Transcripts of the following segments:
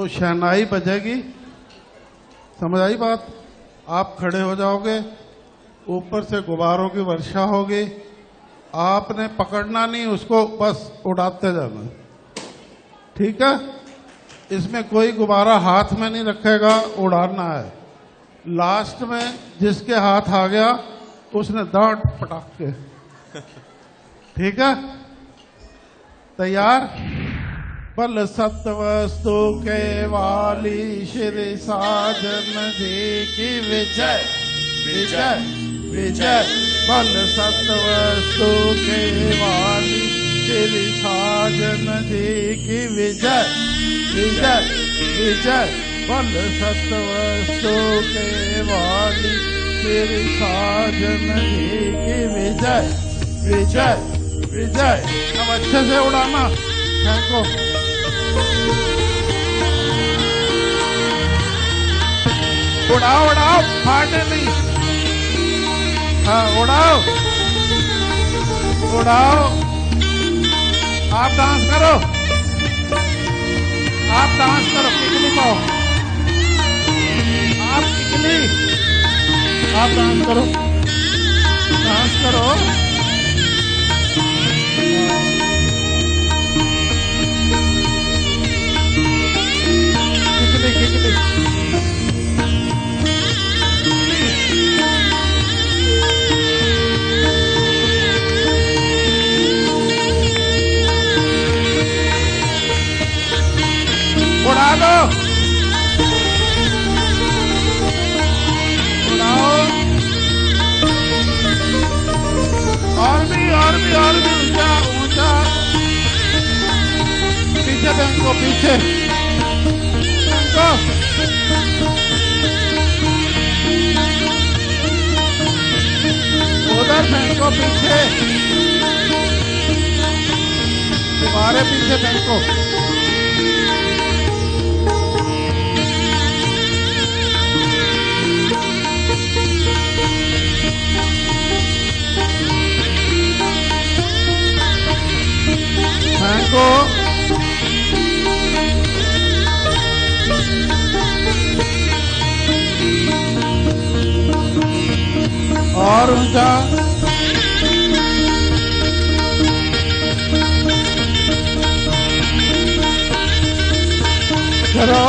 जो शहनाई बजेगी, समझ आई बात? आप खड़े हो जाओगे, ऊपर से गुब्बारों की वर्षा होगी, आपने पकड़ना नहीं उसको, बस उड़ाते जाना, ठीक है? इसमें कोई गुब्बारा हाथ में नहीं रखेगा, उड़ाना है। लास्ट में जिसके हाथ आ गया उसने दांत पटाख के, ठीक है? तैयार? बल सत्वस्तु के वाली श्री साजन जी की विजय विजय विजय। बल सत्वस्तु के वाली श्री साजन जी की विजय विजय विजय। बल सत्वस्तु के वाली श्री साजन जी की विजय विजय विजय। अब अच्छे से उड़ाना, फेंको। उड़ाओ उड़ाओ, फाटे नहीं। हाँ उड़ाओ उड़ाओ। आप डांस करो, आप डांस करो, किकली पाओ, आप किकली, आप डांस करो, डांस करो। किकली किकली। उड़ा दो, उड़ाओ। और भी ऊंचा ऊंचा। पीछे फेंको, पीछे फेंको। उधर फेंको, पीछे, तुम्हारे पीछे फेंको। फेंको। और ऊंचा। करो।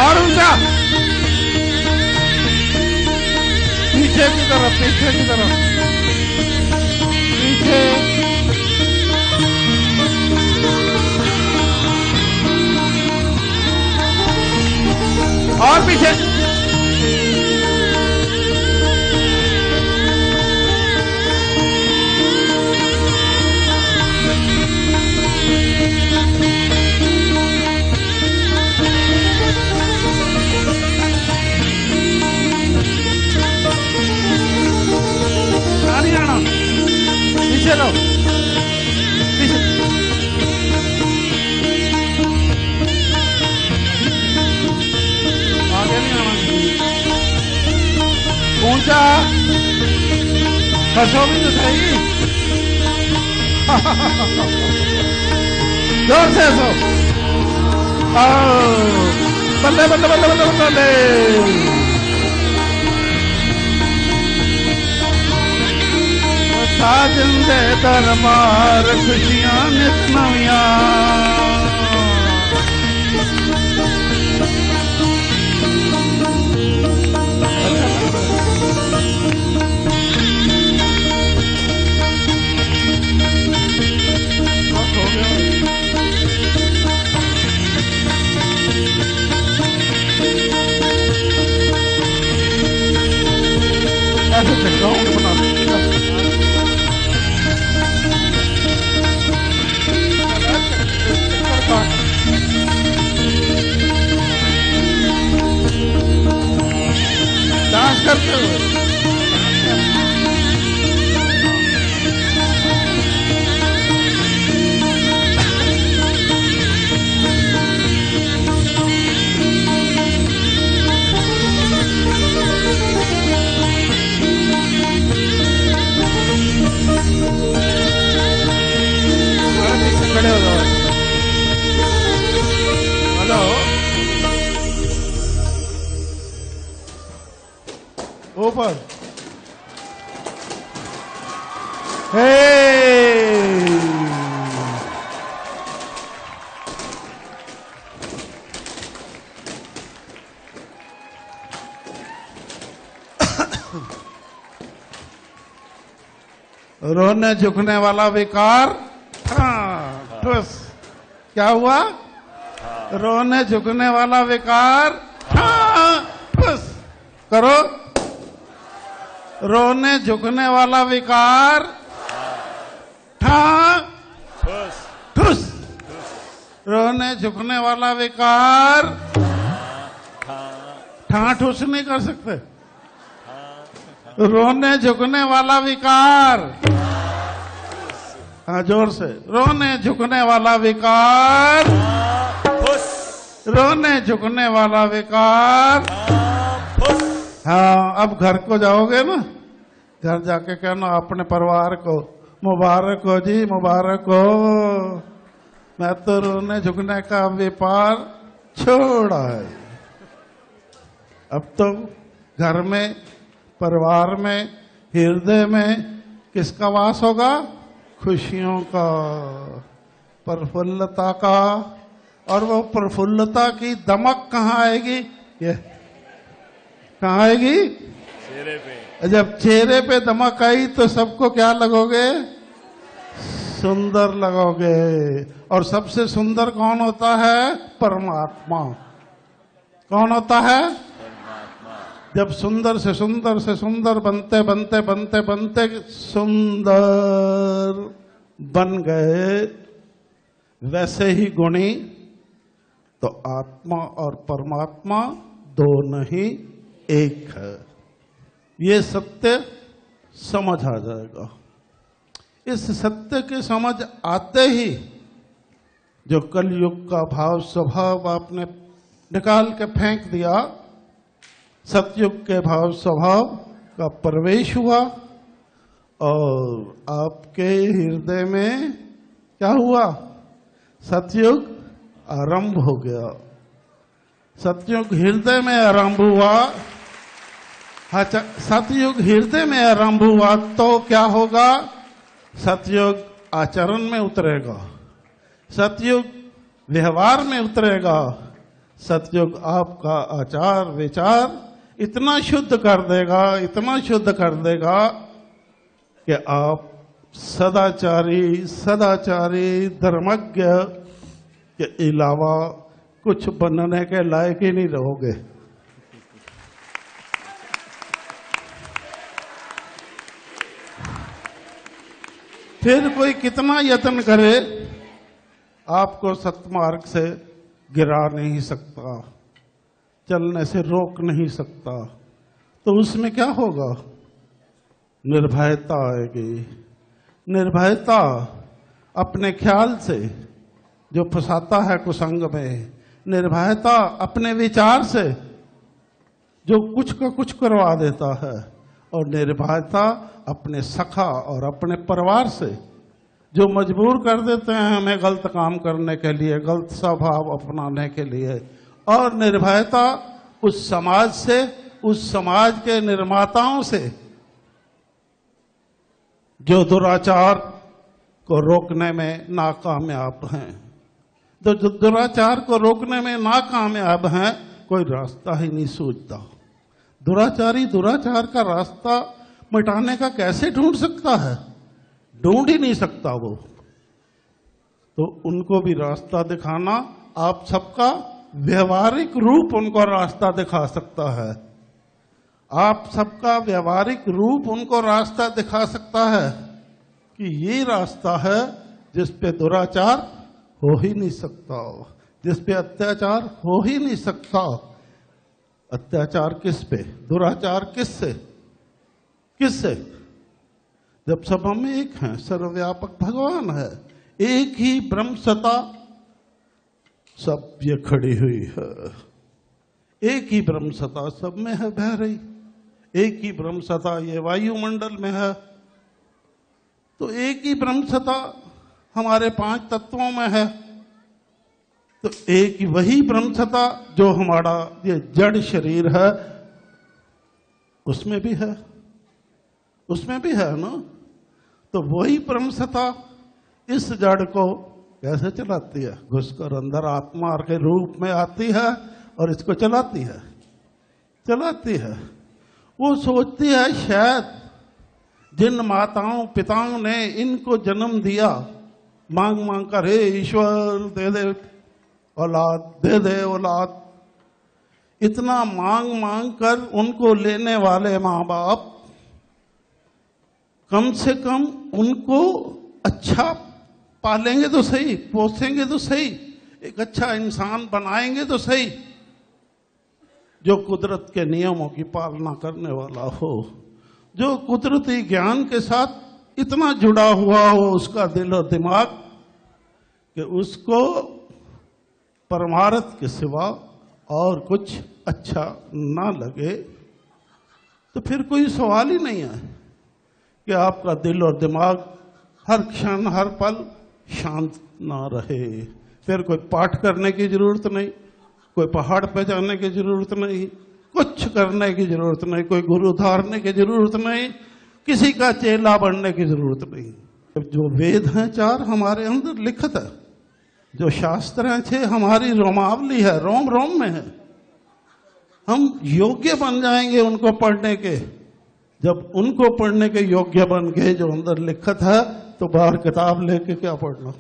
और ऊंचा। पीछे की तरफ, पीछे की तरफ, पीछे। और पीछे। पीछे लो, पीछे। आगे नहीं आना। ऊंचा। हंसो भी तो सही। जोर से हंसो। बल्ले बल्ले बल्ले बल्ले बल्ले। साजन दे दरबार खुशियां नित नवियां। ऐसे बैकग्राउंड बना दो। ऊपर। हे रोने झुकने वाला विकार, हाँ, ठुस। क्या हुआ? रोने झुकने वाला विकार, हाँ, ठुस। करो। रोने झुकने वाला विकार, हाँ, ठुस। रोने झुकने वाला विकार, ठां ठुस नहीं कर सकते। रोने झुकने वाला विकार, हाँ, जोर से। रोने झुकने वाला विकार, रोने झुकने वाला विकार, हाँ। अब घर को जाओगे ना, घर जाके कहना अपने परिवार को, मुबारक हो जी, मुबारक हो, मैं तो रोने झुकने का व्यापार छोड़ा है। अब तो घर में, परिवार में, हृदय में किसका वास होगा? खुशियों का, प्रफुल्लता का। और वो प्रफुल्लता की दमक कहाँ आएगी? ये कहाँ आएगी? चेहरे पे। जब चेहरे पे दमक आई तो सबको क्या लगोगे? सुंदर लगोगे। और सबसे सुंदर कौन होता है? परमात्मा। कौन होता है? जब सुंदर से सुंदर से सुंदर बनते बनते बनते बनते सुंदर बन गए, वैसे ही गुणी, तो आत्मा और परमात्मा दोनों ही एक है। ये सत्य समझ आ जाएगा। इस सत्य के समझ आते ही जो कलयुग का भाव स्वभाव आपने निकाल के फेंक दिया, सतयुग के भाव स्वभाव का प्रवेश हुआ और आपके हृदय में क्या हुआ? सतयुग आरंभ हो गया। सतयुग हृदय में आरंभ हुआ। सतयुग हृदय में आरंभ हुआ तो क्या होगा? सतयुग आचरण में उतरेगा, सतयुग व्यवहार में उतरेगा। सतयुग आपका आचार विचार इतना शुद्ध कर देगा, इतना शुद्ध कर देगा कि आप सदाचारी धर्मज्ञ के अलावा कुछ बनने के लायक ही नहीं रहोगे। फिर कोई कितना यत्न करे, आपको सत्मार्ग से गिरा नहीं सकता, चलने से रोक नहीं सकता। तो उसमें क्या होगा? निर्भयता आएगी। निर्भयता अपने ख्याल से जो फंसाता है कुसंग में, निर्भयता अपने विचार से जो कुछ का कुछ करवा देता है, और निर्भयता अपने सखा और अपने परिवार से जो मजबूर कर देते हैं हमें गलत काम करने के लिए, गलत स्वभाव अपनाने के लिए। और निर्भयता उस समाज से, उस समाज के निर्माताओं से जो दुराचार को रोकने में नाकामयाब हैं। तो जो दुराचार को रोकने में नाकामयाब हैं, कोई रास्ता ही नहीं सूझता। दुराचारी दुराचार का रास्ता मिटाने का कैसे ढूंढ सकता है? ढूंढ ही नहीं सकता वो। तो उनको भी रास्ता दिखाना आप सबका व्यवहारिक रूप उनको रास्ता दिखा सकता है। आप सबका व्यवहारिक रूप उनको रास्ता दिखा सकता है कि ये रास्ता है जिस पे दुराचार हो ही नहीं सकता, जिस पे अत्याचार हो ही नहीं सकता। अत्याचार किस पे? दुराचार किससे? किससे? जब सब हम एक हैं, सर्वव्यापक भगवान है, एक ही ब्रह्म सत्ता सब ये खड़ी हुई है। एक ही ब्रह्म सत्ता सब में है बह रही, एक ही ब्रह्म सत्ता ये वायुमंडल में है। तो एक ही ब्रह्म सत्ता हमारे 5 तत्वों में है। तो एक ही वही ब्रह्म सत्ता जो हमारा ये जड़ शरीर है, उसमें भी है, उसमें भी है ना। तो वही परम सत्ता इस जड़ को कैसे चलाती है? घुसकर अंदर आत्मा के रूप में आती है और इसको चलाती है, चलाती है। वो सोचती है शायद जिन माताओं पिताओं ने इनको जन्म दिया, मांग मांग कर, हे ईश्वर दे दे औलाद, दे दे औलाद, इतना मांग मांग कर उनको लेने वाले माँ बाप कम से कम उनको अच्छा पालेंगे तो सही, पोसेंगे तो सही, एक अच्छा इंसान बनाएंगे तो सही, जो कुदरत के नियमों की पालना करने वाला हो, जो कुदरती ज्ञान के साथ इतना जुड़ा हुआ हो उसका दिल और दिमाग कि उसको परमार्थ के सिवा और कुछ अच्छा ना लगे, तो फिर कोई सवाल ही नहीं है कि आपका दिल और दिमाग हर क्षण हर पल शांत ना रहे। फिर कोई पाठ करने की जरूरत नहीं, कोई पहाड़ पे जाने की जरूरत नहीं, कुछ करने की जरूरत नहीं, कोई गुरु धारने की जरूरत नहीं, किसी का चेला बनने की जरूरत नहीं। जो वेद हैं 4 हमारे अंदर लिखित है, जो शास्त्र हैं 6 हमारी रोमावली है, रोम रोम में है। हम योग्य बन जाएंगे उनको पढ़ने के। जब उनको पढ़ने के योग्य बन गए जो अंदर लिखित है, तो बाहर किताब लेके क्या पढ़ना,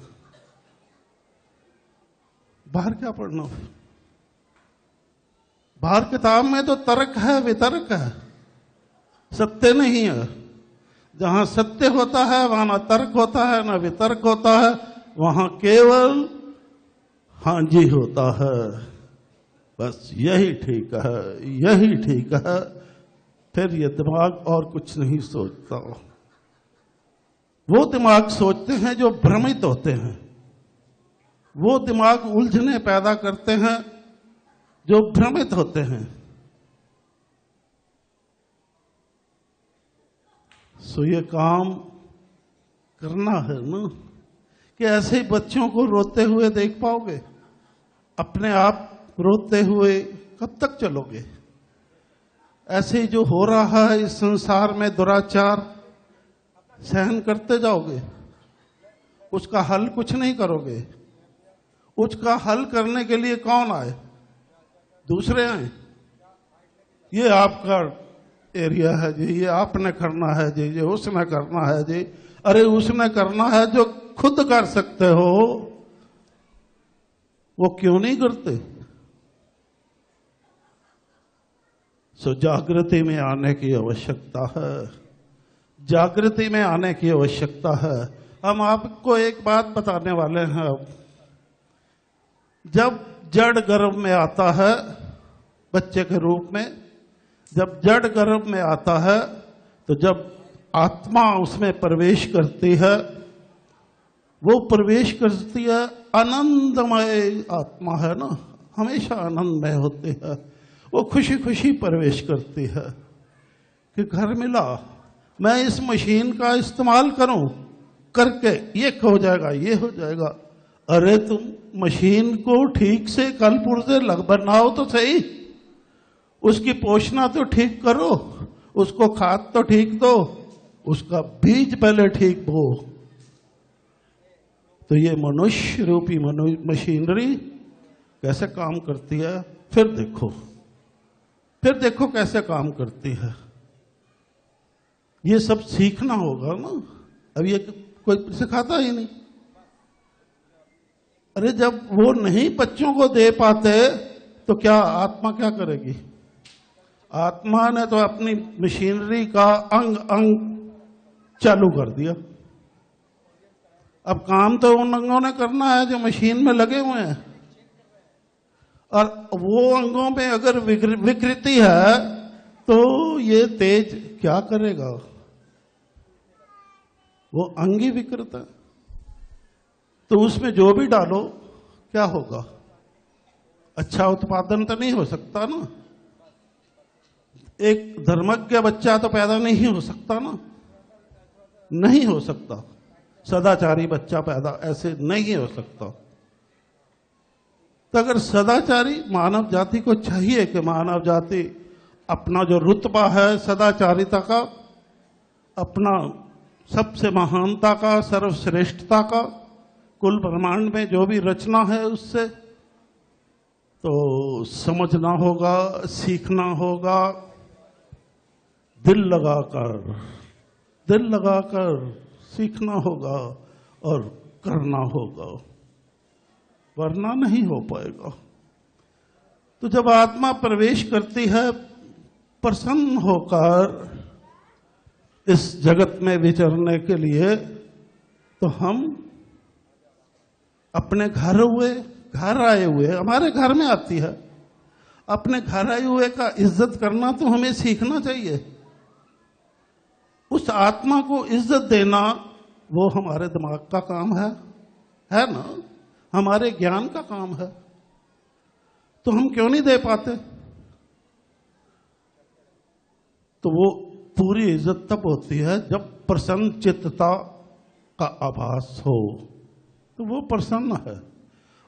बाहर क्या पढ़ना? बाहर किताब में तो तर्क है, वितर्क है, सत्य नहीं है। जहां सत्य होता है वहां ना तर्क होता है ना वितर्क होता है, वहां केवल हाँ जी होता है। बस यही ठीक है, यही ठीक है। फिर ये दिमाग और कुछ नहीं सोचता। वो दिमाग सोचते हैं जो भ्रमित होते हैं, वो दिमाग उलझने पैदा करते हैं जो भ्रमित होते हैं। सो ये काम करना है ना कि ऐसे ही बच्चों को रोते हुए देख पाओगे? अपने आप रोते हुए कब तक चलोगे? ऐसे ही जो हो रहा है इस संसार में दुराचार सहन करते जाओगे? उसका हल कुछ नहीं करोगे। उसका हल करने के लिए कौन आए? दूसरे आए। ये आपका एरिया है जी, ये आपने करना है जी, ये उसने करना है जी। अरे उसने करना है जो खुद कर सकते हो, वो क्यों नहीं करते? सो जागृति में आने की आवश्यकता है, जागृति में आने की आवश्यकता है। हम आपको एक बात बताने वाले हैं। अब जब जड़ गर्भ में आता है बच्चे के रूप में, जब जड़ गर्भ में आता है, तो जब आत्मा उसमें प्रवेश करती है, वो प्रवेश करती है आनंदमय आत्मा है ना, हमेशा आनंदमय होती है। वो खुशी खुशी प्रवेश करती है कि घर मिला, मैं इस मशीन का इस्तेमाल करूं, करके ये हो जाएगा, ये हो जाएगा। अरे तुम मशीन को ठीक से कल पुर्जे लग बनाओ तो सही, उसकी पोषणा तो ठीक करो, उसको खाद तो ठीक दो, उसका बीज पहले ठीक बो। तो ये मनुष्य रूपी मशीनरी कैसे काम करती है, फिर देखो कैसे काम करती है। ये सब सीखना होगा ना, अब ये कोई सिखाता ही नहीं। अरे जब वो नहीं बच्चों को दे पाते तो क्या आत्मा क्या करेगी? आत्मा ने तो अपनी मशीनरी का अंग अंग चालू कर दिया। अब काम तो उन अंगों ने करना है जो मशीन में लगे हुए हैं, और वो अंगों में अगर विकृति है तो ये तेज क्या करेगा? वो अंग ही विकृत है, तो उसमें जो भी डालो क्या होगा? अच्छा उत्पादन तो नहीं हो सकता ना। एक धर्मज्ञ बच्चा तो पैदा नहीं हो सकता ना, नहीं हो सकता। सदाचारी बच्चा पैदा ऐसे नहीं हो सकता। तो अगर सदाचारी, मानव जाति को चाहिए कि मानव जाति अपना जो रुतबा है सदाचारिता का, अपना सबसे महानता का, सर्वश्रेष्ठता का, कुल ब्रह्मांड में जो भी रचना है उससे तो समझना होगा, सीखना होगा, दिल लगाकर सीखना होगा और करना होगा, वरना नहीं हो पाएगा। तो जब आत्मा प्रवेश करती है प्रसन्न होकर इस जगत में विचरने के लिए, तो हम अपने घर आए हुए हमारे घर में आती है, अपने घर आए हुए का इज्जत करना तो हमें सीखना चाहिए। उस आत्मा को इज्जत देना वो हमारे दिमाग का काम है ना, हमारे ज्ञान का काम है। तो हम क्यों नहीं दे पाते? तो वो पूरी इज्जत तब होती है जब प्रसन्न चित्तता का आभास हो, तो वो प्रसन्न है।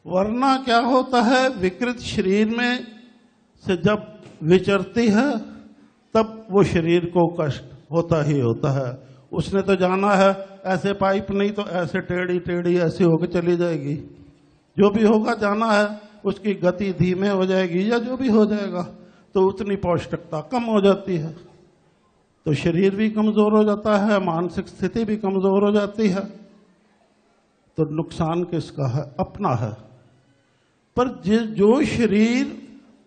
वरना क्या होता है, विकृत शरीर में से जब विचरती है तब वो शरीर को कष्ट होता ही होता है। उसने तो जाना है ऐसे पाइप नहीं तो ऐसे टेढ़ी टेढ़ी ऐसी होकर चली जाएगी, जो भी होगा जाना है, उसकी गति धीमे हो जाएगी या जो भी हो जाएगा, तो उतनी पौष्टिकता कम हो जाती है, तो शरीर भी कमजोर हो जाता है, मानसिक स्थिति भी कमजोर हो जाती है। तो नुकसान किसका है? अपना है। पर जो शरीर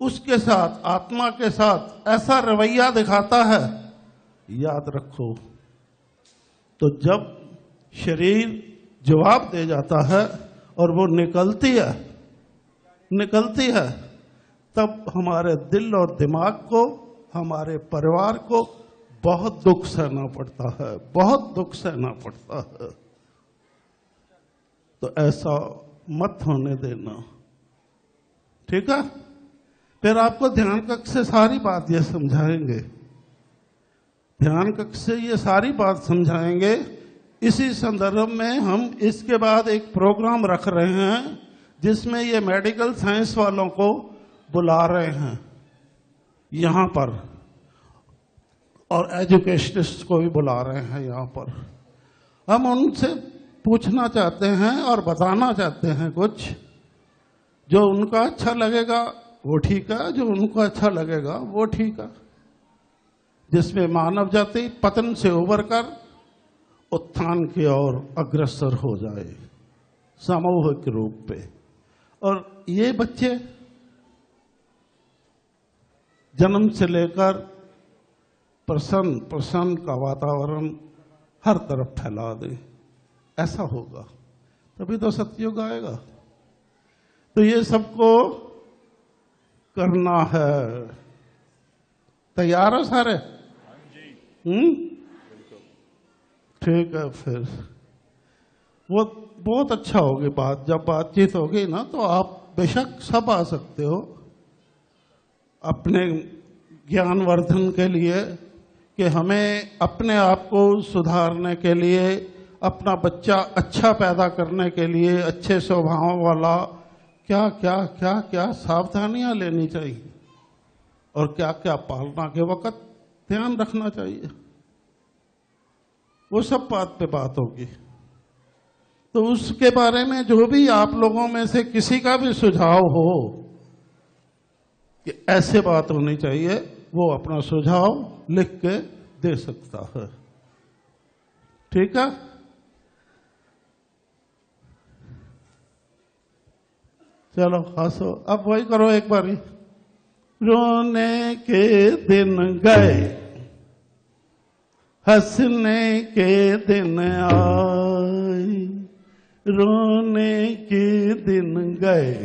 उसके साथ, आत्मा के साथ ऐसा रवैया दिखाता है, याद रखो, तो जब शरीर जवाब दे जाता है और वो निकलती है, तब हमारे दिल और दिमाग को, हमारे परिवार को बहुत दुख सहना पड़ता है, बहुत दुख सहना पड़ता है। तो ऐसा मत होने देना, ठीक है? फिर आपको ध्यान कक्ष से सारी बात ये समझाएंगे, ध्यान कक्ष से ये सारी बात समझाएंगे। इसी संदर्भ में हम इसके बाद एक प्रोग्राम रख रहे हैं जिसमें ये मेडिकल साइंस वालों को बुला रहे हैं यहाँ पर, और एजुकेशनिस्ट को भी बुला रहे हैं यहाँ पर। हम उनसे पूछना चाहते हैं और बताना चाहते हैं कुछ, जो उनका अच्छा लगेगा वो ठीक है, जो उनको अच्छा लगेगा वो ठीक है, जिसमें मानव जाति पतन से उबरकर उत्थान की ओर अग्रसर हो जाए सामूहिक रूप पे। और ये बच्चे जन्म से लेकर प्रसन्न का वातावरण हर तरफ फैला दें, ऐसा होगा तभी तो सतयुग आएगा। तो ये सबको करना है। तैयार हो सारे? ठीक है, फिर वो बहुत अच्छा होगी बात। जब बातचीत होगी ना तो आप बेशक सब आ सकते हो अपने ज्ञानवर्धन के लिए, कि हमें अपने आप को सुधारने के लिए, अपना बच्चा अच्छा पैदा करने के लिए, अच्छे स्वभाव वाला क्या क्या क्या क्या सावधानियां लेनी चाहिए और क्या क्या पालना के वक्त ध्यान रखना चाहिए, वो सब बात पे बात होगी। तो उसके बारे में जो भी आप लोगों में से किसी का भी सुझाव हो कि ऐसे बात होनी चाहिए, वो अपना सुझाव लिख के दे सकता है, ठीक है? चलो हंसो, अब वही करो एक बारी। रोने के दिन गए, हंसने के दिन आए, रोने के दिन गए,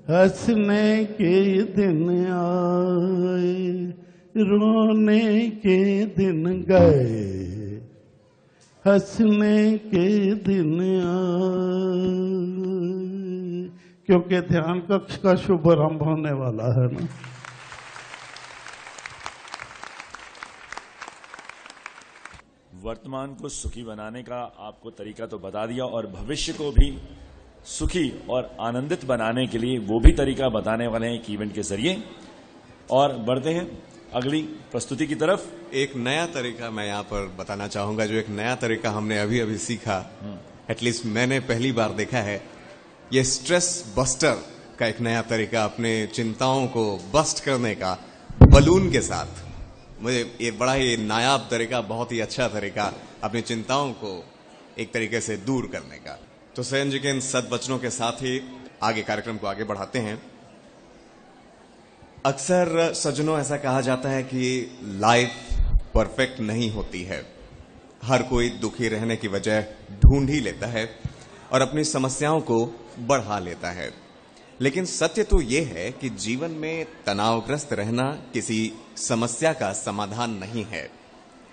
हंसने के दिन आए, रोने के दिन गए, हंसने के दिन आए। क्योंकि ध्यान कक्ष का शुभारंभ होने वाला है ना। वर्तमान को सुखी बनाने का आपको तरीका तो बता दिया, और भविष्य को भी सुखी और आनंदित बनाने के लिए वो भी तरीका बताने वाले हैं एक इवेंट के जरिए। और बढ़ते हैं अगली प्रस्तुति की तरफ। एक नया तरीका मैं यहाँ पर बताना चाहूंगा, जो एक नया तरीका हमने अभी अभी सीखा, एटलीस्ट मैंने पहली बार देखा है। ये स्ट्रेस बस्टर का एक नया तरीका, अपने चिंताओं को बस्ट करने का बलून के साथ। मुझे ये बड़ा ही नायाब तरीका, बहुत ही अच्छा तरीका अपनी चिंताओं को एक तरीके से दूर करने का। तो सयन जी के इन सद्वचनों के साथ ही आगे कार्यक्रम को आगे बढ़ाते हैं। अक्सर सज्जनों ऐसा कहा जाता है कि लाइफ परफेक्ट नहीं होती है। हर कोई दुखी रहने की वजह ढूंढ ही लेता है और अपनी समस्याओं को बढ़ा लेता है। लेकिन सत्य तो यह है कि जीवन में तनावग्रस्त रहना किसी समस्या का समाधान नहीं है,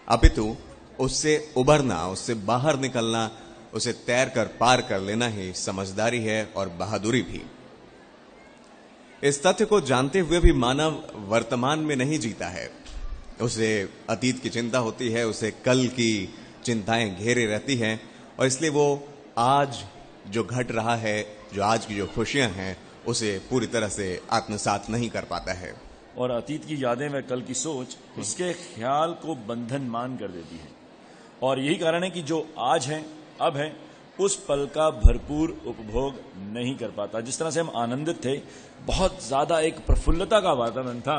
अपितु उससे उबरना, उससे बाहर निकलना, उसे तैर कर पार कर लेना ही समझदारी है और बहादुरी भी। इस तथ्य को जानते हुए भी मानव वर्तमान में नहीं जीता है। उसे अतीत की चिंता होती है, उसे कल की चिंताएं घेरे रहती हैं, और इसलिए वो आज जो घट रहा है, जो आज की जो खुशियां हैं, उसे पूरी तरह से आत्मसात नहीं कर पाता है। और अतीत की यादें व कल की सोच उसके ख्याल को बंधन मान कर देती है, और यही कारण है कि जो आज है, अब है, उस पल का भरपूर उपभोग नहीं कर पाता। जिस तरह से हम आनंदित थे, बहुत ज्यादा एक प्रफुल्लता का वातावरण था,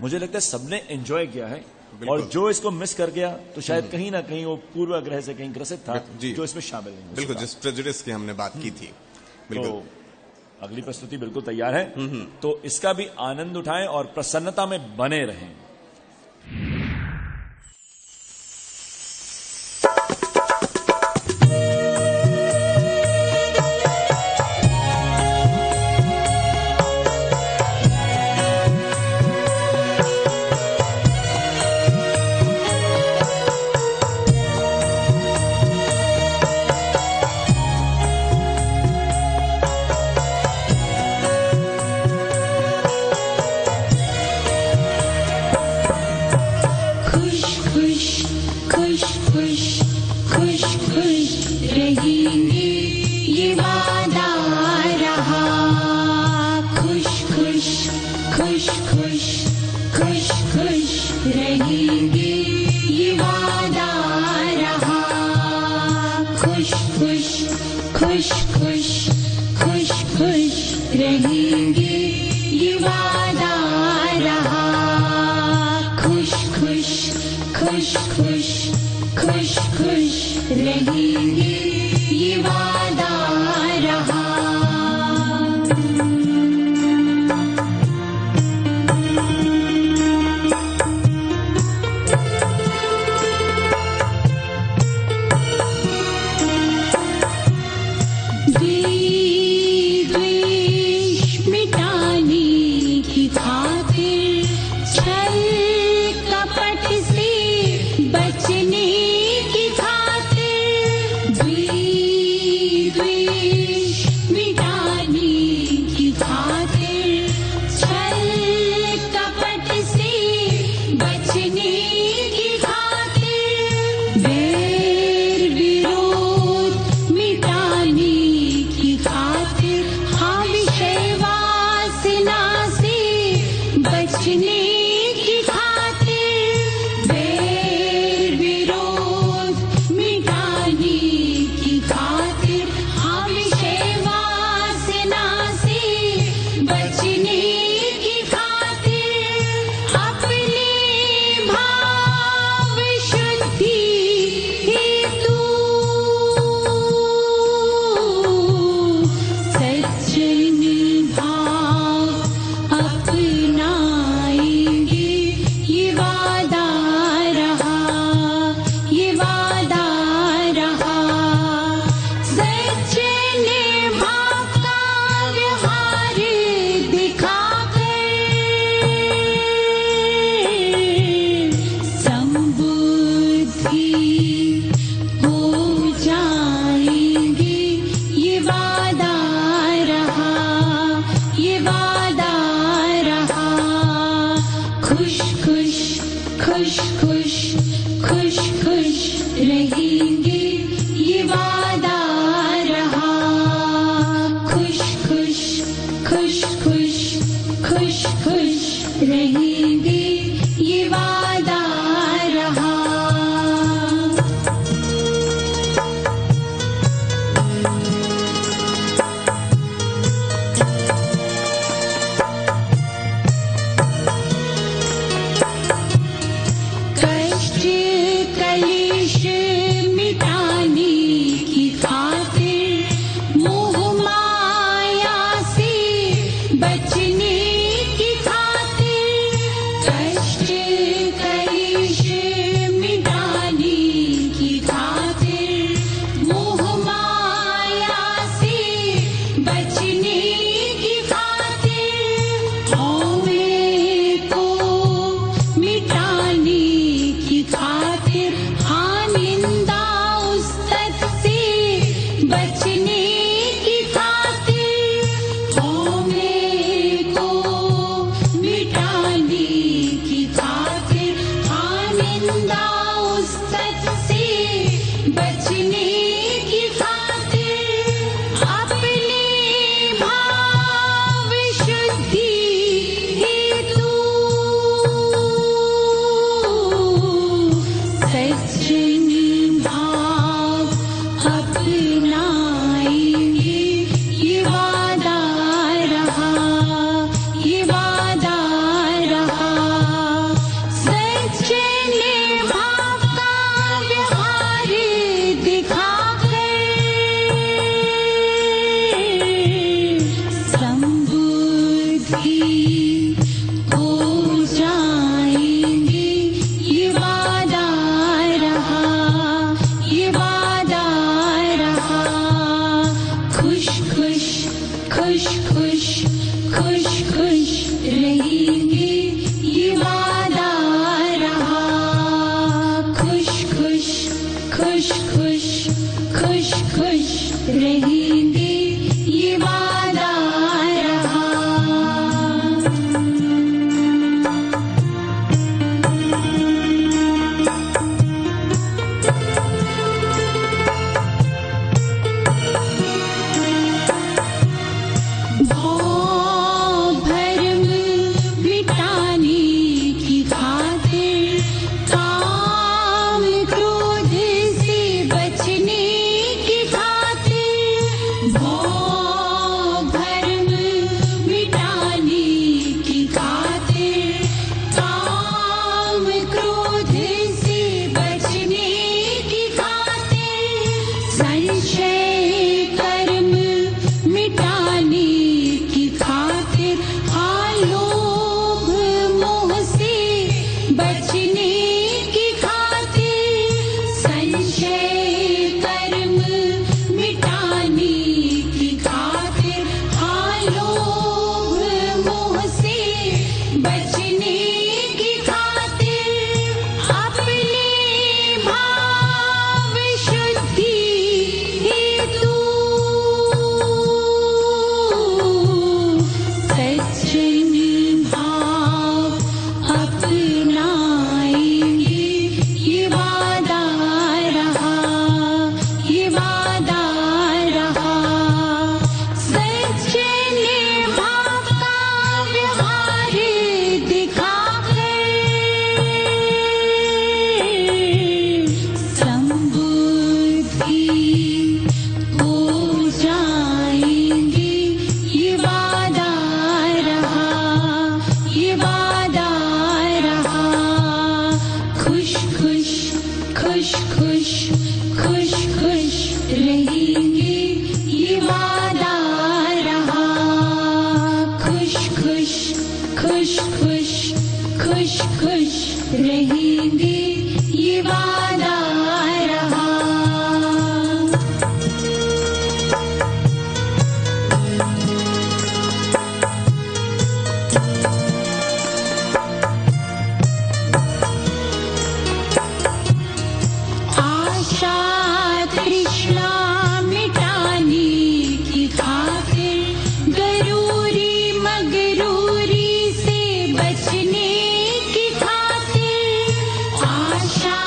मुझे लगता है सबने एंजॉय किया है, और जो इसको मिस कर गया तो शायद कहीं ना कहीं वो पूर्वाग्रह से कहीं ग्रसित था, जो इसमें शामिल नहीं हो बिल्कुल, सका। जिस प्रेजुडिस की हमने बात की थी। बिल्कुल। तो अगली प्रस्तुति बिल्कुल तैयार है, तो इसका भी आनंद उठाएं और प्रसन्नता में बने रहें। बैर विरोध मिटाने की खातिर बचने की खातिर, हौवे को मिटाने की खातिर, हाँ निंदा उस तत् से बचने की खातिर, हौवे को मिटाने की खातिर, हाँ निंदा उस तत् से बचने की खातिर, अपने भाव शुद्धि हेतु सज्जन भाव अपनाएंगे, ये वादा रहा, ये वादा रहा। सज्जन भाव का व्यवहार दिखाकर समबुद्धि हो जाएंगे, ये वादा रहा, ये वादा रहा। खुश खुश खुश खुश खुश खुश रहेंगे, ये वादा रहा। खुश खुश खुश खुश खुश खुश रहेंगे, ये वादा रहा। भव भरम मिटाने की खातिर, काम क्रोध से बचने की खातिर, भव भरम मिटाने की खातिर, काम क्रोध से बचने की खातिर, संशय कर्म मिटाने की खातिर, हाँ लोभ मोह से बचने की खातिर, संशय कर्म मिटाने की खातिर, हाँ लोभ मोह से बचने की खातिर, अपने भाव शुद्धि हेतु सज्जन भाव अपनाएंगे, ये वादा रहा, ये वादा रहा। सज्जन भाव का व्यवहार दिखाकर समबुद्धि हो जाएंगे, ये वादा रहा, ये वादा रहा। खुश खुश खुश खुश खुश खुश रहेंगे, ये वादा रहा। खुश खुश खुश खुश खुश खुश रहेंगे, ये वादा रहा। आशा तृष्णा मिटाने की खातिर, गरूरी मगरूरी से बचने की खातिर, आशा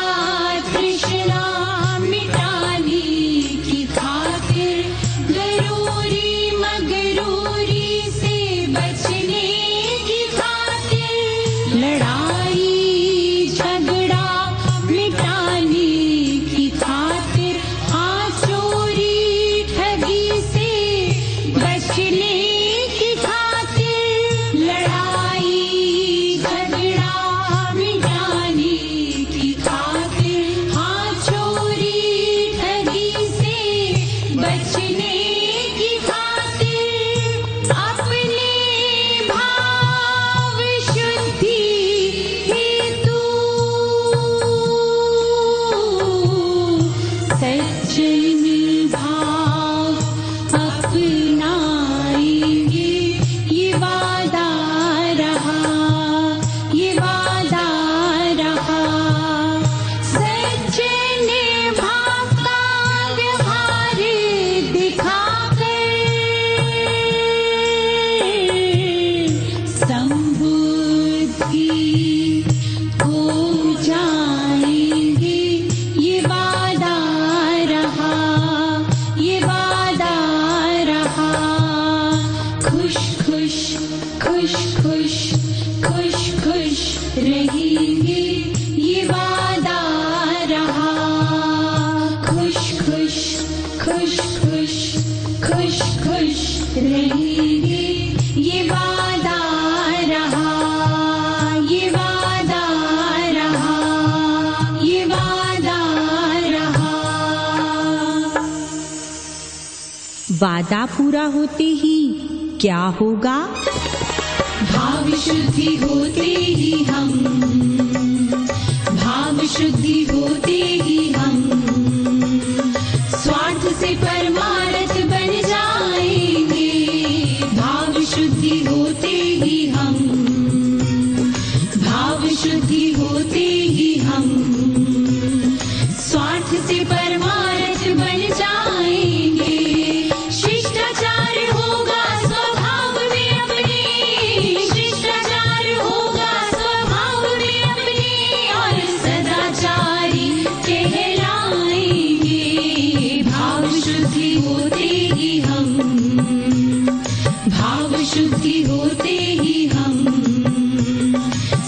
खुश रहेंगे, ये वादा रहा, ये वादा रहा, ये वादा रहा। वादा पूरा होते ही क्या होगा? भाव शुद्धि होते ही हम, भाव शुद्धि होते ही हम स्वार्थ से परमार्थ बन जाएंगे। भाव शुद्धि होते ही हम, भाव शुद्धि होते ही हम स्वार्थ से परमार्थ बन जाएंगे। शिष्टाचार होगा स्वभाव में अपने, शिष्टाचार होगा स्वभाव में अपने, और सदाचारी कहलाएंगे। भाव शुद्धि होते ही हम, भाव शुद्धि होते ही हम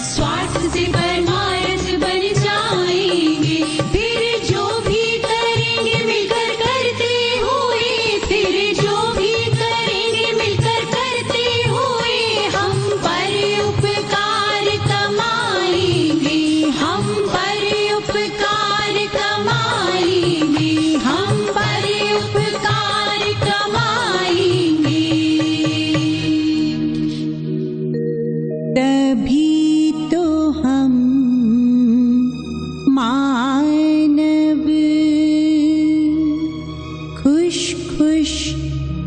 स्वार्थ से परमार्थ बन जाएंगे। फिर जो भी करेंगे मिलकर करते हुए, फिर जो भी करेंगे मिलकर करते हुए, हम पर उपकार कमाएंगे, हम पर उपकार कमाएंगे, हम पर उपकार कमाएंगे। तभी तो हम मानव खुश खुश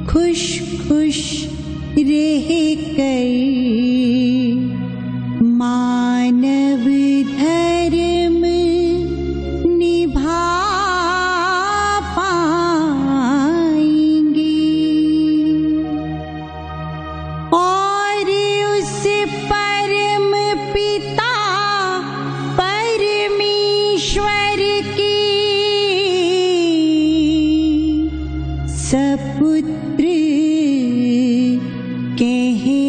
खुश खुश रह कर मानव धर्म निभा पाएंगे, और उस परम पिता परमेश्वर की सपुत्र कहलाएंगे।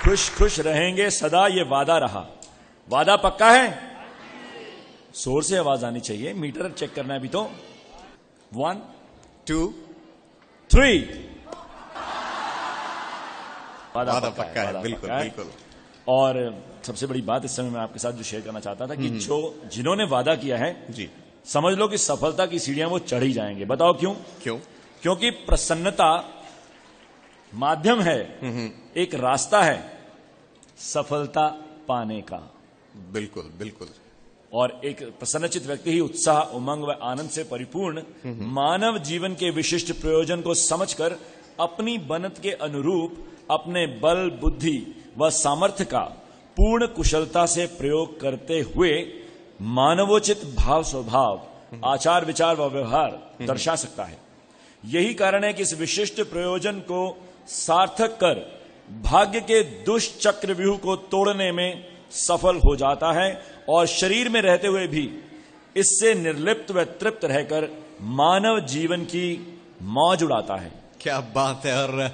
खुश खुश रहेंगे सदा, ये वादा रहा। वादा पक्का है? जोर से आवाज आनी चाहिए, मीटर चेक करना है अभी तो। 1 2 3 वादा पक्का है, वादा बिल्कुल पक्का है। बिल्कुल। और सबसे बड़ी बात इस समय मैं आपके साथ जो शेयर करना चाहता था कि जिन्होंने वादा किया है, जी, समझ लो कि सफलता की सीढ़ियां वो चढ़ ही जाएंगे। बताओ क्यों? क्यों? क्योंकि प्रसन्नता माध्यम है, एक रास्ता है सफलता पाने का। बिल्कुल बिल्कुल। और एक प्रसन्नचित व्यक्ति ही उत्साह, उमंग व आनंद से परिपूर्ण मानव जीवन के विशिष्ट प्रयोजन को समझकर अपनी बनत के अनुरूप अपने बल, बुद्धि व सामर्थ्य का पूर्ण कुशलता से प्रयोग करते हुए मानवोचित भाव, स्वभाव, आचार, विचार व व्यवहार दर्शा सकता है। यही कारण है कि इस विशिष्ट प्रयोजन को सार्थक कर भाग्य के दुष्चक्र व्यूह को तोड़ने में सफल हो जाता है और शरीर में रहते हुए भी इससे निर्लिप्त व तृप्त रहकर मानव जीवन की मौज उड़ाता है। क्या बात है। और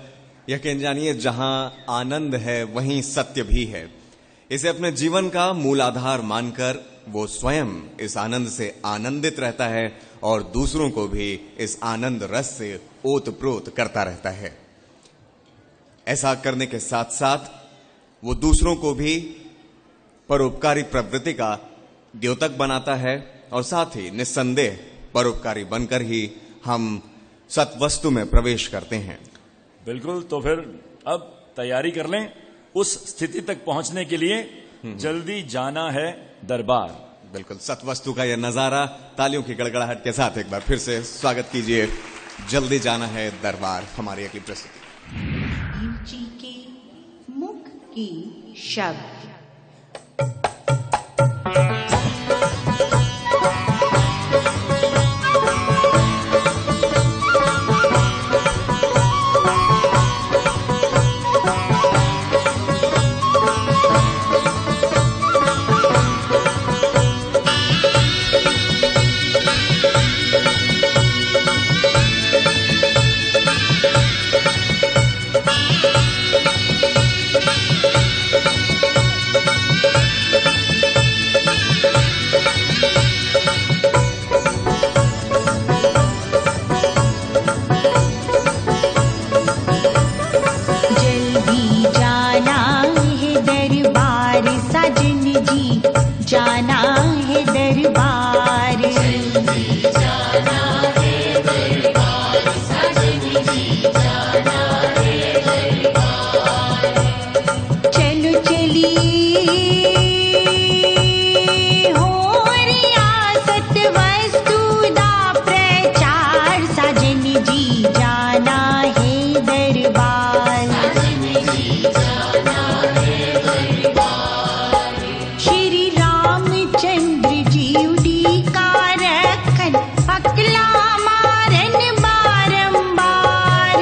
यकीन जानिए, जहां आनंद है वहीं सत्य भी है। इसे अपने जीवन का मूलाधार मानकर वो स्वयं इस आनंद से आनंदित रहता है और दूसरों को भी इस आनंद रस से ओतप्रोत करता रहता है। ऐसा करने के साथ साथ वो दूसरों को भी परोपकारी प्रवृत्ति का द्योतक बनाता है और साथ ही निस्संदेह परोपकारी बनकर ही हम सत्वस्तु में प्रवेश करते हैं। बिल्कुल। तो फिर अब तैयारी कर लें उस स्थिति तक पहुंचने के लिए। जल्दी जाना है दरबार। बिल्कुल, सत्वस्तु का यह नजारा तालियों की गड़गड़ाहट के साथ एक बार फिर से स्वागत कीजिए। जल्दी जाना है दरबार, हमारी अगली प्रस्तुति। शिव जी के मुख की शब्द। चलो चलिए हो रियासत वस्तुदा प्रचार, साजन जी जाना है दरबार। श्री रामचंद्र जी उड़ीका रखन, अकला मारन बारंबार।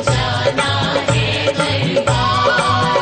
जाना है दरबार।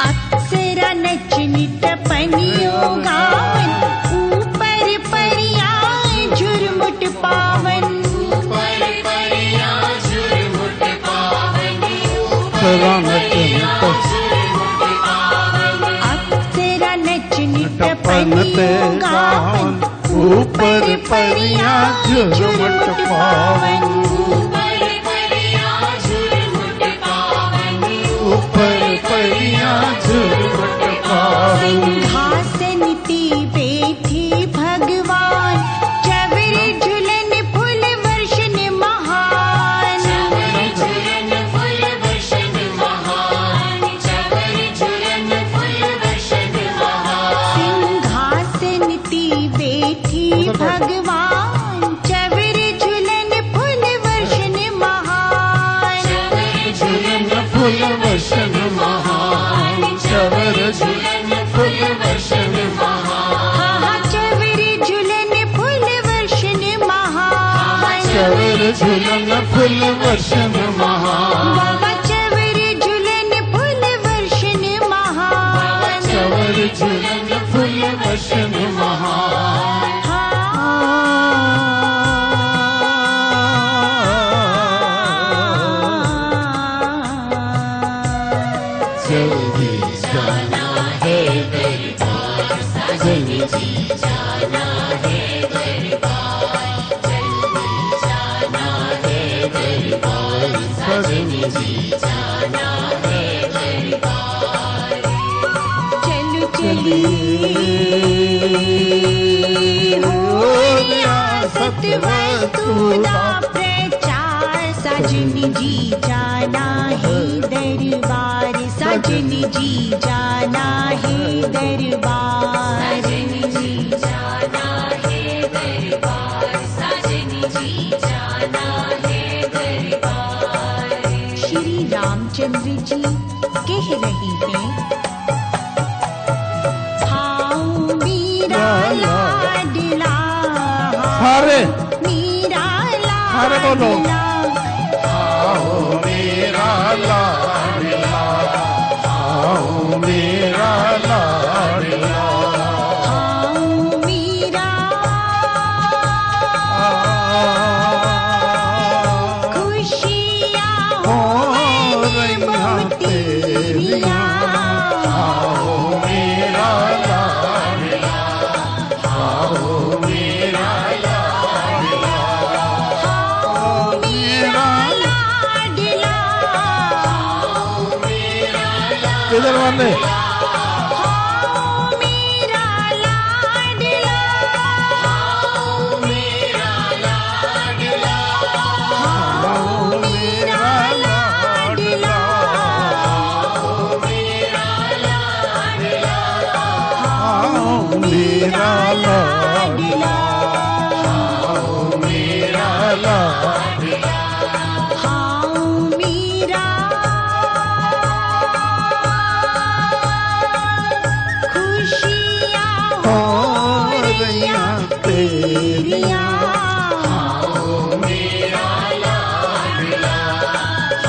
अप्सरा नचनी टपनियों गावन, ऊपर परियां झुरमुट पावन। ऊपर परियां झुरमुट पावन, अप्सरा नचनी झुरमुट पावन। अप्सरा नचनी टपन पे टपनियों गावन, गावन, ऊपर परियां झुरमुट पावन। ऊपर परियां झुरमुट पावन, ऊपर परियां झुरमुट पावन। सिंहासन ती बैठी भगवान, चवर झुलन फूल वर्षन महान। चवर झुलन फूल वर्षन महान, चवर झुलन फूल वर्षन महान। सिंहासन ती बैठी भगवान, चवर झुलन फूल वर्षन महान। चवर झुलन फूल वर्षन महान, चवर झुलन फूल वर्षन महान। हाँ चवर झुलन फूल वर्षन महान। चवर झुलन फूल वर्षन महान। बाबा चवर झुलन फूल वर्षन महान। चवर झुलन फूल वर्षन महान। जल्दी जाना है दरबार, जल्दी जाना है दरबार, जल्दी जाना है दरबार, सजनी जी जाना है दरबार। चलो चलिए हो रियासत वस्तुदा प्रचार, सजनी जी जाना है दरबार। सजनी जी जाना है दरबार। सजनी जी जाना है दरबार, सजनी जी जाना है दरबार। श्री रामचंद्र जी कह रही हैं, हाउ मीरा लाडला, सारे मीरा सारे बोलो। लाडला, आओ मेरा लाडला, आओ मेरा लाडला। हाउ मीरा खुशियाँ हो हो रैया तेरिया, आओ मेरा लाडला, आओ मेरा लाडला, आओ मेरा लाडला, किधर वाले हाउ मीरा लाडला, आओ मेरा लाडला, आओ मेरा लाडला, आओ मेरा लाडला, आओ मेरा लाडला, आओ मेरा लाडला। हाउ मीरा खुशियाँ हो हो रैया तेरिया, आओ मेरा लाडला,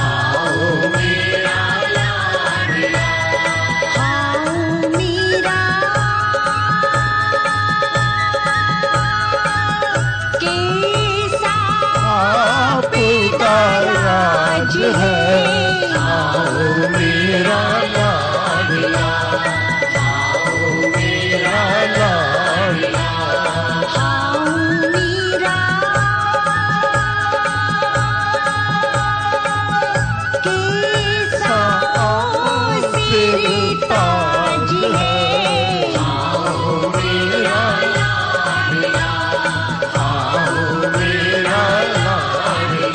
आओ मेरा लाडला, हाउ मीरा कैसा आपका राज है, आओ मेरा लाडला, आओ मेरा लाडला, हाउ मीरा कैसा सिर ताज है, आओ मेरा लाडला, आओ मेरा लाडला,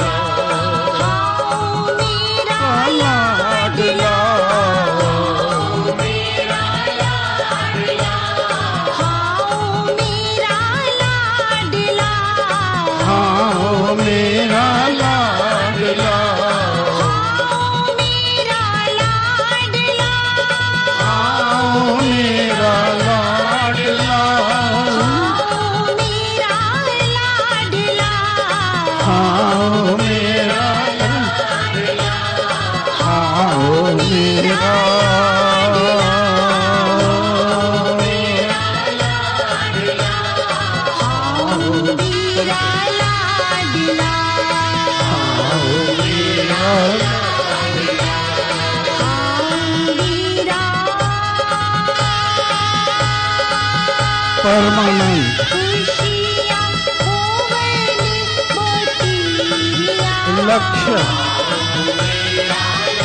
परमानंद खुशियाँ होवनी मोतिया। लक्ष्य,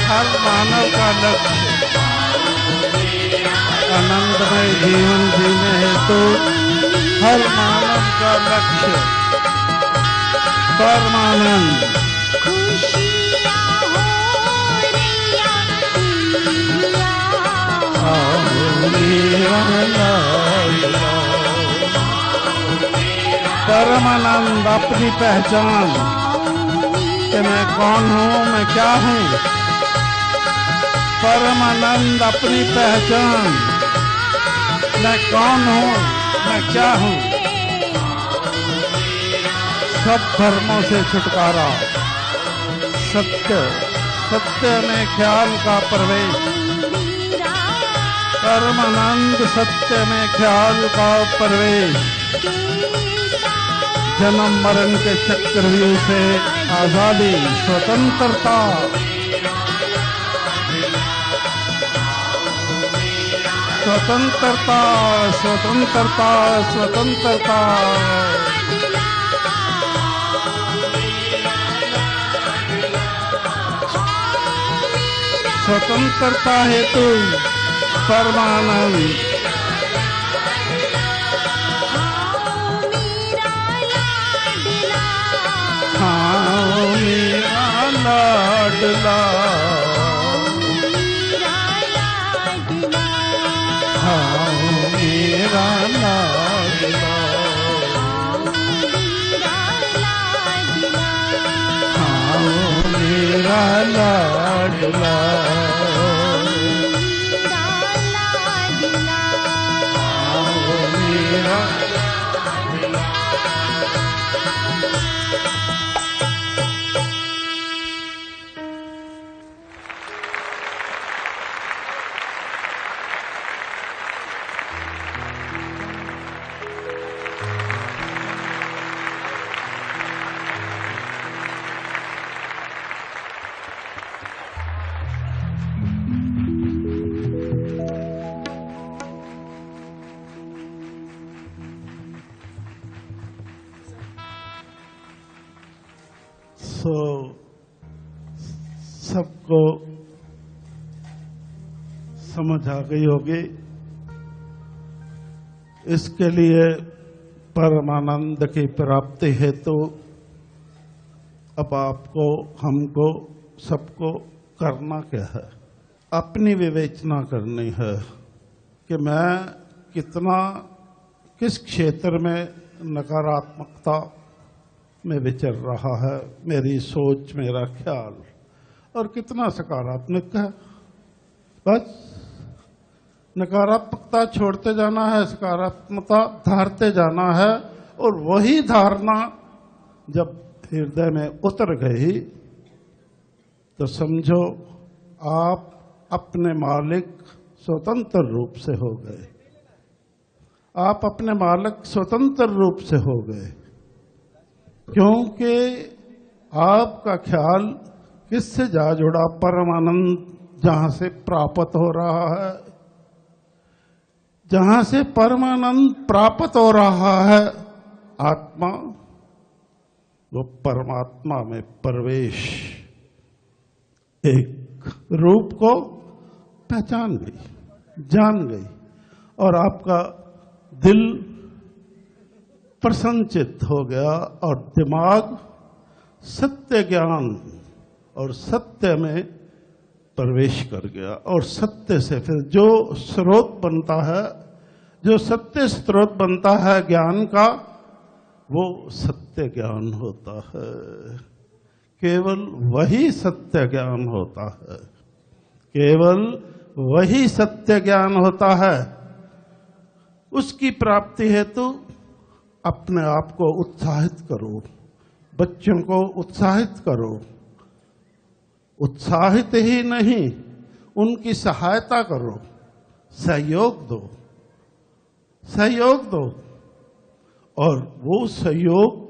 हर मानव का लक्ष्य आनंदमय जीवन जीने हेतु हर मानव का लक्ष्य परमानंद। खुशियाँ हो रैया दिया। परमानंद अपनी पहचान कि मैं कौन हूँ, मैं क्या हूँ। परमानंद अपनी पहचान, मैं कौन हूँ, मैं क्या हूँ। सब धर्मों से छुटकारा, सत्य, सत्य में ख्याल का प्रवेश। परमानंद सत्य में ख्याल का प्रवेश। जन्म मरण के चक्रव्यूह से आजादी, स्वतंत्रता। स्वतंत्रता, स्वतंत्रता, स्वतंत्रता। स्वतंत्रता हेतु परमानंद। हाँ मेरा लाडला, हाँ मेरा लाडला, हाँ मेरा लाडला, मेरा। सबको समझ आ गई होगी। इसके लिए परमानंद की प्राप्ति हेतु अब आपको, हमको, सबको करना क्या है? अपनी विवेचना करनी है कि मैं कितना, किस क्षेत्र में नकारात्मकता में विचर रहा है मेरी सोच, मेरा ख्याल, और कितना सकारात्मक है। बस नकारात्मकता छोड़ते जाना है, सकारात्मकता धारते जाना है। और वही धारणा जब हृदय में उतर गई तो समझो आप अपने मालिक स्वतंत्र रूप से हो गए। आप अपने मालिक स्वतंत्र रूप से हो गए, क्योंकि आपका ख्याल किससे जा जुड़ा? परमानंद जहां से प्राप्त हो रहा है, जहां से परमानंद प्राप्त हो रहा है आत्मा, वो परमात्मा में प्रवेश, एक रूप को पहचान गई, जान गई, और आपका दिल प्रसन्नचित्त हो गया और दिमाग सत्य ज्ञान और सत्य में प्रवेश कर गया। और सत्य से फिर जो स्रोत बनता है, जो सत्य स्रोत बनता है ज्ञान का, वो सत्य ज्ञान होता है। केवल वही सत्य ज्ञान होता है, केवल वही सत्य ज्ञान होता है। उसकी प्राप्ति हेतु अपने आप को उत्साहित करो, बच्चों को उत्साहित करो। उत्साहित ही नहीं, उनकी सहायता करो, सहयोग दो, सहयोग दो। और वो सहयोग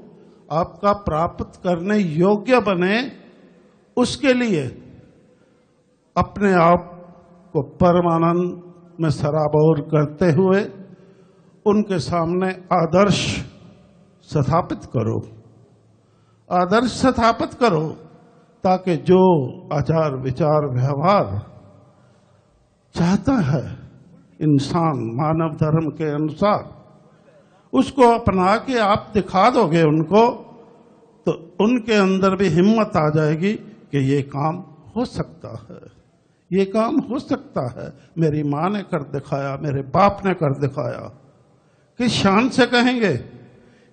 आपका प्राप्त करने योग्य बने, उसके लिए अपने आप को परमानंद में सराबोर करते हुए उनके सामने आदर्श स्थापित करो, आदर्श स्थापित करो, ताकि जो आचार विचार व्यवहार चाहता है इंसान मानव धर्म के अनुसार, उसको अपना के आप दिखा दोगे उनको, तो उनके अंदर भी हिम्मत आ जाएगी कि ये काम हो सकता है, ये काम हो सकता है। मेरी माँ ने कर दिखाया, मेरे बाप ने कर दिखाया। किस शान से कहेंगे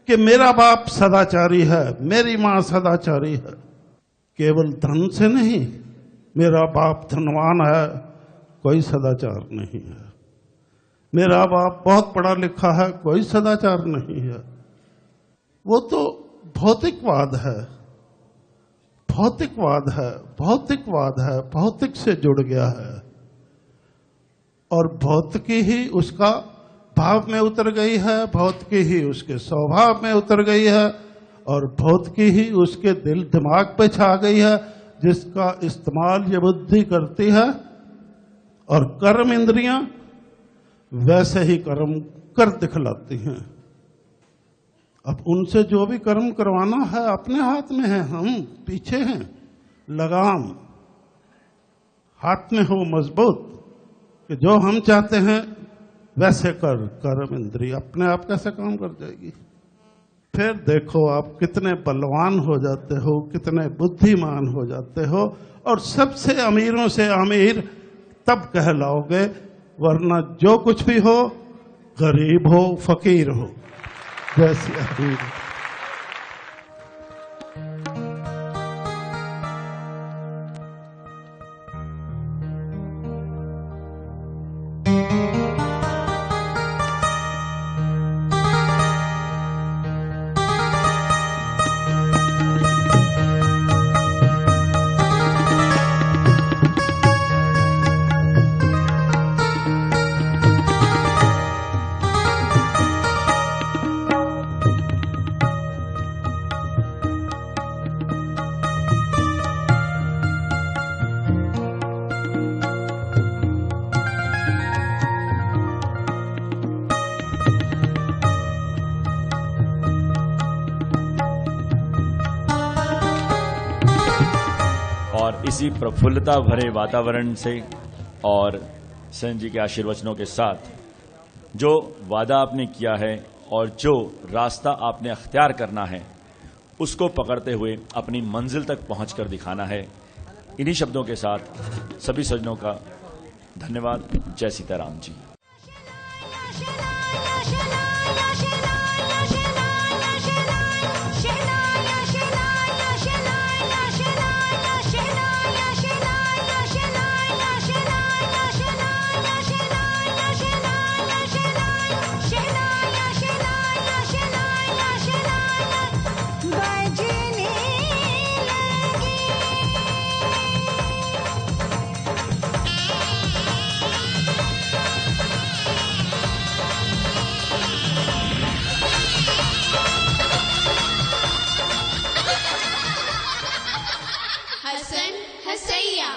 कि मेरा बाप सदाचारी है, मेरी माँ सदाचारी है। केवल धन से नहीं, मेरा बाप धनवान है, कोई सदाचार नहीं है। मेरा बाप बहुत पढ़ा लिखा है, कोई सदाचार नहीं है। वो तो भौतिकवाद है, भौतिकवाद है, भौतिकवाद है, भौतिक से जुड़ गया है और भौतिकी ही उसका भाव में उतर गई है, भौतिकी ही उसके स्वभाव में उतर गई है और भौतिकी ही उसके दिल दिमाग पे छा गई है, जिसका इस्तेमाल ये बुद्धि करती है। और कर्म इंद्रियां वैसे ही कर्म कर दिखलाती हैं। अब उनसे जो भी कर्म करवाना है अपने हाथ में है, हम पीछे हैं। लगाम हाथ में हो मजबूत कि जो हम चाहते हैं वैसे कर। कर्म इंद्रिय अपने आप कैसे काम कर जाएगी। फिर देखो आप कितने बलवान हो जाते हो, कितने बुद्धिमान हो जाते हो और सबसे अमीरों से अमीर तब कहलाओगे, वरना जो कुछ भी हो, गरीब हो फकीर हो। जैसे अमीर और इसी प्रफुल्लता भरे वातावरण से और सेन जी के आशीर्वचनों के साथ जो वादा आपने किया है और जो रास्ता आपने अख्तियार करना है, उसको पकड़ते हुए अपनी मंजिल तक पहुंचकर दिखाना है। इन्हीं शब्दों के साथ सभी सज्जनों का धन्यवाद। जय सीताराम जी। हसन हसैया।